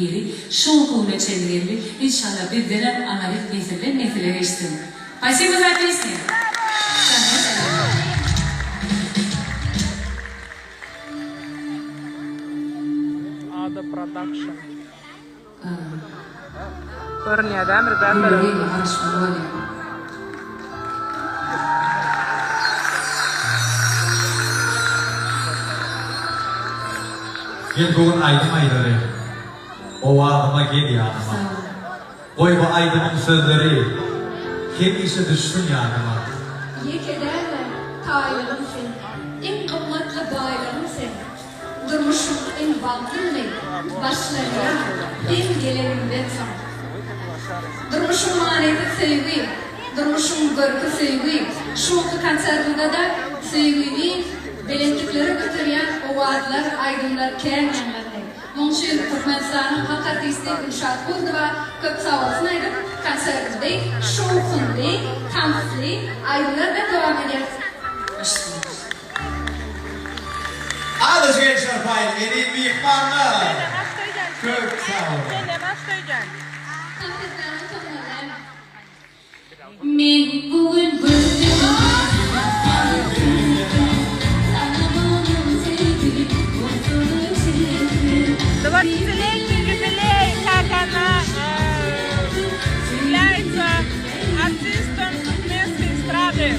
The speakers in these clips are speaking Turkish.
yeri şovkuna çevirelim. İnşallah bir dönem Amerik nesile geçtim. Спасибо за песню. Ada Production. Көрінеді әмір бәрі. Yen bugün aydım ayları. O ağlıma gel yanıma. Oy bu aydımın sözleri. Kendisi düşsün yanıma. Yek ederler taylarım sen. En kıymetli baylarım sen. Durmuşum en balkınlı. Başlarına en gelerimden sen. Durmuşum maneti sevgi. Durmuşum görgü sevgi. Şu konservada da sevgini belirtikleri götüren ovaatlar, aydınlar, kârmanlar. Monşer Türkmenistan'ın hakikaten istedim şart oldu ve köp sağ olsun aydım. Konservde, şovkunde, kampfli, aydınlar da devam eder. Alles gençler paylı, en büyük parmağı. Köp sağ olun. Men bugün böldüm. Давай, юбилей, как она является артистом местной эстрады.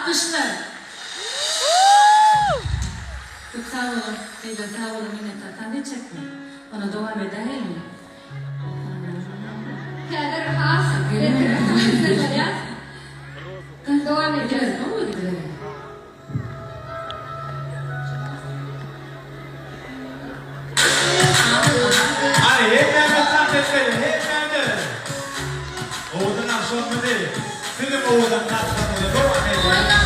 alkışlar. Çok sağ olun. Teyze sağ olun. Minnettardan ne çekme. Ona devam edelim mi? Kader Hasan, Kader Hasan ya. Devam Gidelim. edeceğiz. Ne olur gidelim. Hadi hep beraber sahnesleri, hep beraber. Oğuz'un akşamı değil. Film Oğuz'un akşamı devam ediyor.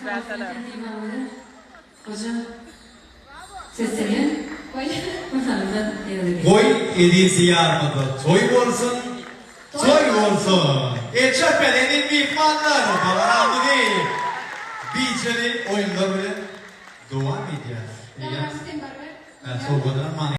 belteler. Hocam, seslerin Koy. kurtarımda devre Koy edisi yarmadı. Toy olsun. Toy olsun. Çöpelenin mihmanları falan değil. Beach'li oyunlar böyle devam edeceğiz. Daha Ya. sistem var mı? Soğudan